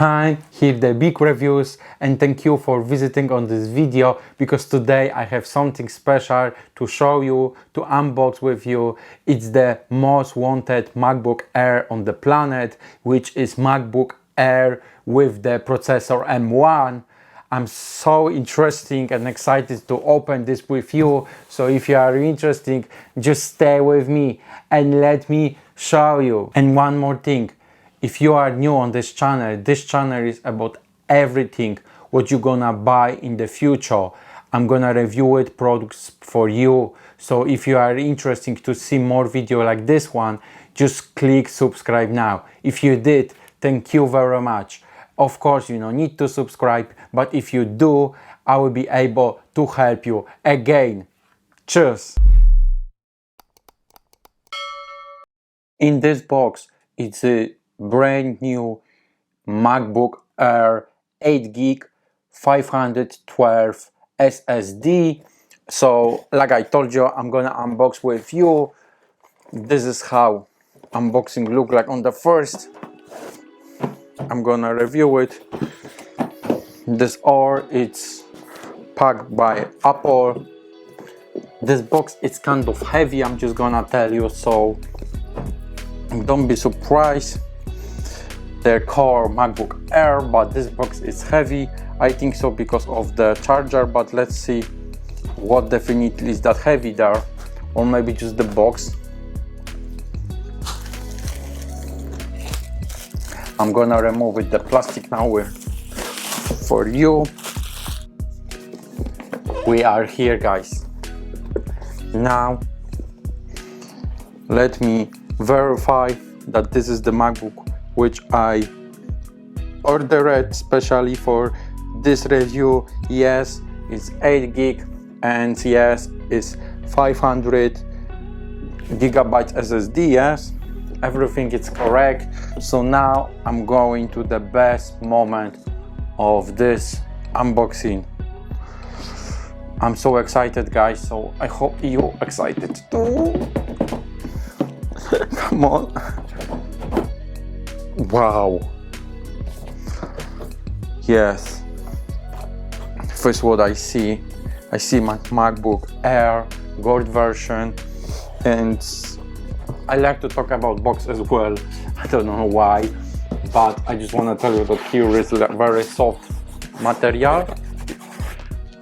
time, hear the big reviews, and thank you for visiting on this video, because today I have something special to show you, to unbox with you. It's the most wanted MacBook Air on the planet, which is MacBook Air with the processor M1. I'm so interested and excited to open this with you. So if you are interested, just stay with me and let me show you. And one more thing, if you are new on this channel is about everything what you're gonna buy in the future. I'm gonna review it, products for you. So if you are interested to see more video like this one, just click subscribe now. If you did, thank you very much. Of course, you don't need to subscribe, but if you do, I will be able to help you again. Cheers! In this box, it's a brand new MacBook Air 8GB 512 SSD. So, like I told you, I'm gonna unbox with you. This is how unboxing look like on the first. I'm gonna review it. This or it's packed by Apple. This box is kind of heavy, I'm just gonna tell you, so don't be surprised. Their core MacBook Air, but this box is heavy. I think so because of the charger, but let's see what definitely is that heavy there, or maybe just the box. I'm gonna remove it, the plastic now for you. We are here, guys. Now let me verify that this is the MacBook which I ordered especially for this review. Yes, it's 8GB, and yes, it's 500 gigabytes SSD. Yes, everything is correct. So now I'm going to the best moment of this unboxing. I'm so excited, guys, so I hope you're excited too. Come on. Wow. Yes. First what I see my MacBook Air gold version, and I like to talk about box as well. I don't know why, but I just want to tell you that here is very soft material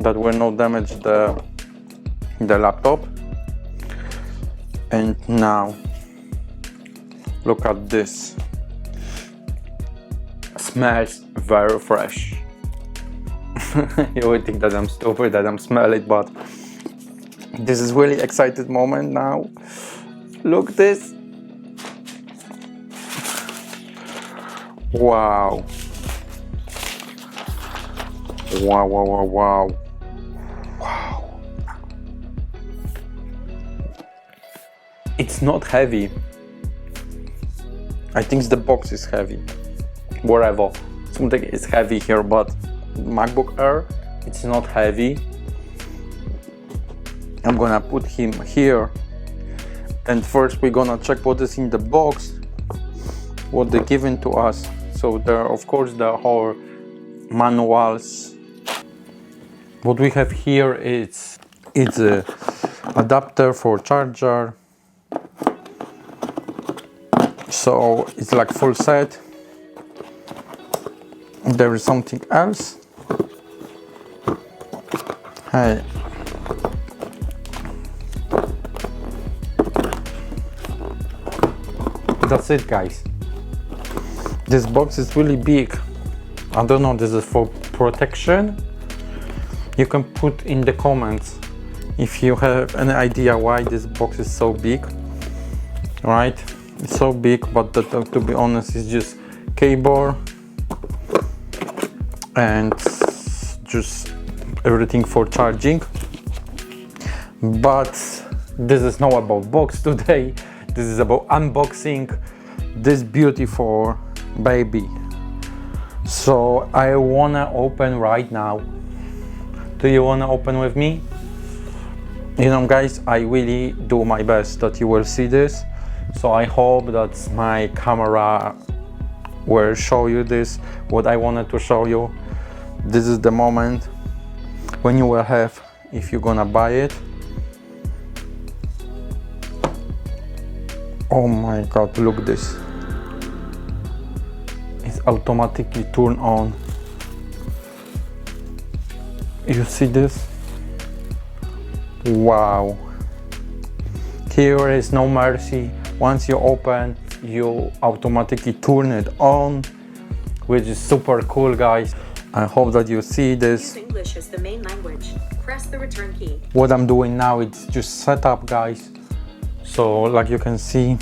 that will not damage the laptop. And now look at this. Smells very fresh. You would think that I'm stupid that I'm smelling it, but this is really excited moment now. Look this. Wow. Wow, wow, wow, wow. Wow. It's not heavy. I think the box is heavy. Wherever. Something is heavy here, but MacBook Air, it's not heavy. I'm gonna put him here. And first we're gonna check what is in the box, what they're giving to us. So there, of course, the whole manuals. What we have here is a adapter for charger. So it's like full set. There is something else. Hey. That's it, guys. This box is really big. I don't know, this is for protection. You can put in the comments if you have any idea why this box is so big. Right? It's so big, but to be honest, it's just cable and just everything for charging. But this is not about box today. This is about unboxing this beautiful baby. So I wanna open right now. Do you wanna open with me? You know, guys, I really do my best that you will see this. So I hope that my camera will show you this, what I wanted to show you. This is the moment when you will have, if you're gonna buy it. Oh my god, look this. It's automatically turned on. You see this? Wow. Here is no mercy. Once you open, you automatically turn it on, which is super cool, guys. I hope that you see this. Use English as the main language. Press the return key. What I'm doing now, it's just setup, guys. So like you can see,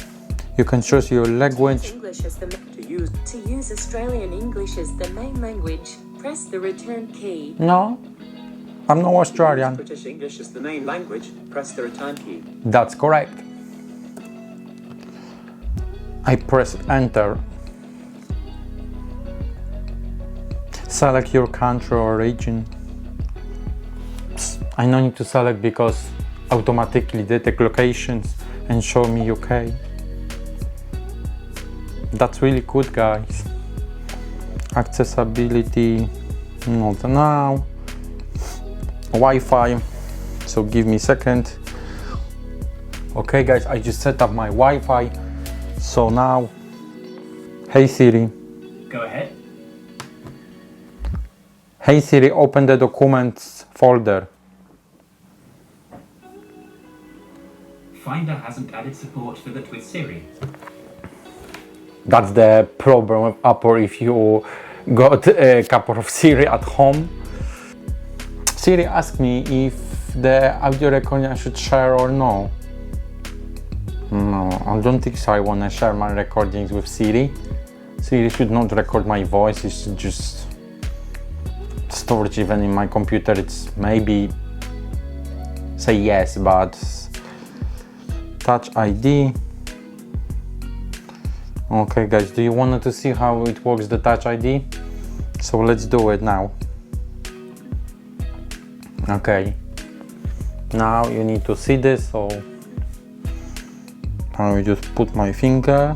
you can choose your language. English as the to use Australian English as the main language. Press the return key. No, I'm no Australian. British English is the main language. Press the return key. That's correct. I press enter. Select your country or region. I don't need to select because automatically detect locations and show me UK. That's really good, guys. Accessibility, not now. Wi-Fi, so give me a second. Okay guys, I just set up my Wi-Fi. So now, hey Siri. Go ahead. Hey Siri, open the documents folder. Finder hasn't added support for that with Siri. That's the problem with Apple if you got a couple of Siri at home. Siri asked me if the audio recording I should share or no. No, I don't think so. I want to share my recordings with Siri. Siri should not record my voice, it should just storage even in my computer. It's maybe say yes, but Touch ID. Okay guys, do you want to see how it works, the Touch ID? So let's do it now. Okay, now you need to see this, so I will just put my finger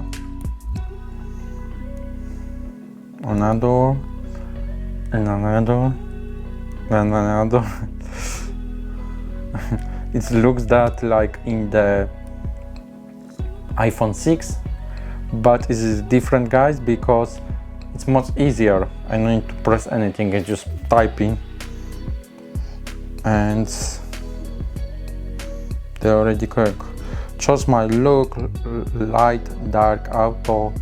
on another and another and another. It looks that like in the iPhone 6, but it is different, guys, because it's much easier. I don't need to press anything, it's just typing, and they already quick. Choose my look, light, dark, auto.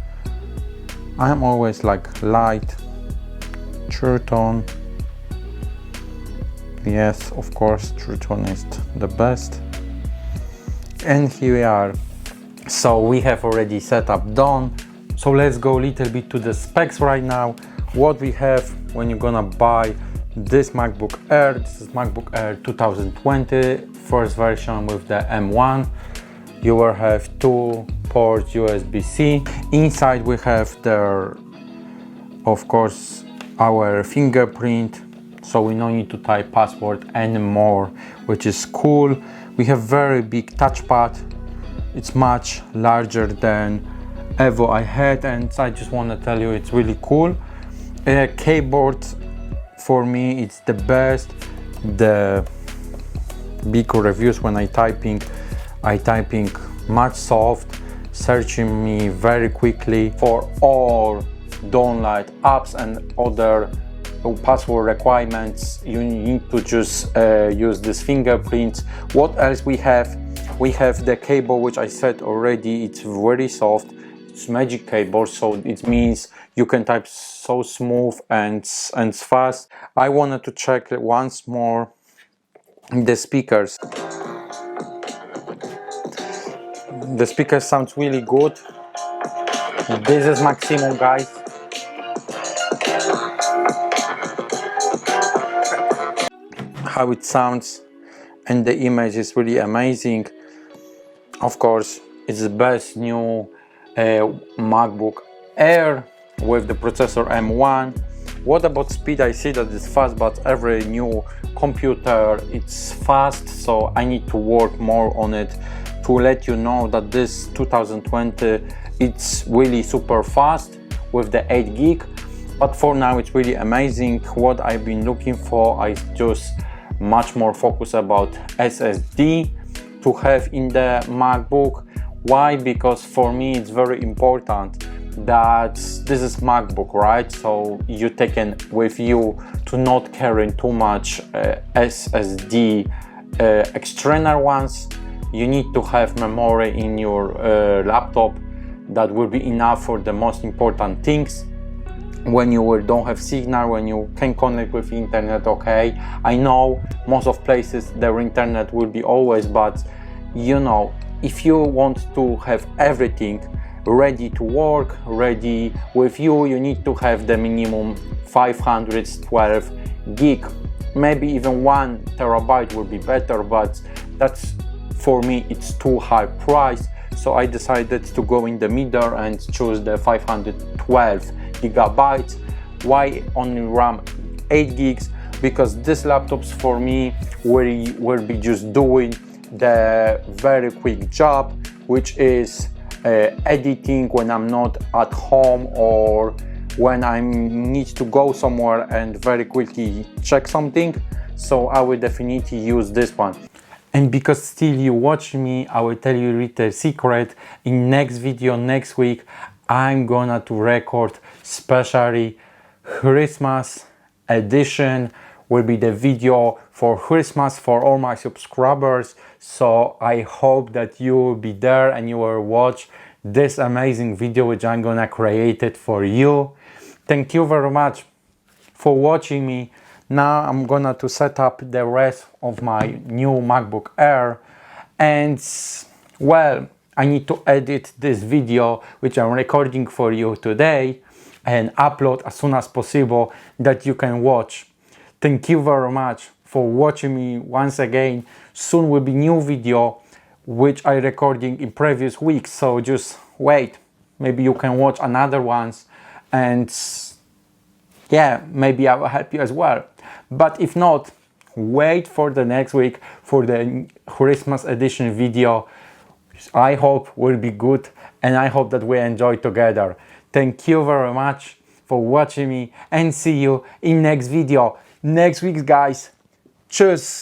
I'm always like light, true tone. Yes, of course, true tone is the best. And here we are. So we have already set up done. So let's go a little bit to the specs right now. What we have when you're gonna buy this MacBook Air. This is MacBook Air 2020, first version with the M1. You will have 2 ports USB-C. Inside we have the, of course, our fingerprint, so we don't need to type password anymore, which is cool. We have very big touchpad. It's much larger than ever I had, and I just want to tell you it's really cool. Keyboard, for me it's the best. The big reviews when I typing much soft, searching me very quickly for all download apps and other password requirements. You need to just use this fingerprint. What else we have? We have the cable, which I said already, it's very soft. It's magic cable, so it means you can type so smooth and fast. I wanted to check once more the speakers. The speaker sounds really good. This is maximum, guys. How it sounds, and the image is really amazing. Of course, it's the best new MacBook Air with the processor M1. What about speed? I see that it's fast, but every new computer it's fast, so I need to work more on it to let you know that this 2020 it's really super fast. with the 8 gig. But for now it's really amazing. What I've been looking for, I just much more focus about SSD to have in the MacBook. Why? Because for me it's very important that this is MacBook, right? So you take it with you to not carry too much SSD external ones. You need to have memory in your laptop that will be enough for the most important things. When you don't have signal, when you can connect with internet, okay, I know most of places their internet will be always, but you know, if you want to have everything ready to work, ready with you, you need to have the minimum 512 gig. Maybe even 1 terabyte will be better, but that's, for me, it's too high price. So I decided to go in the middle and choose the 512 gigabytes. Why only RAM 8 gigs? Because these laptops for me will be just doing the very quick job, which is editing when I'm not at home or when I need to go somewhere and very quickly check something. So I will definitely use this one. And because still you watch me, I will tell you a little secret. In next video next week, I'm gonna to record specially Christmas edition. Will be the video for Christmas for all my subscribers. So I hope that you will be there and you will watch this amazing video which I'm gonna create it for you. Thank you very much for watching me. Now I'm gonna to set up the rest of my new MacBook Air, and well, I need to edit this video which I'm recording for you today and upload as soon as possible that you can watch. Thank you very much for watching me once again. Soon will be new video which I recording in previous weeks, so just wait, maybe you can watch another ones, and yeah, maybe I will help you as well. But if not, wait for the next week for the Christmas edition video. I hope will be good, and I hope that we enjoy together. Thank you very much for watching me, and see you in next video next week, guys. Cheers.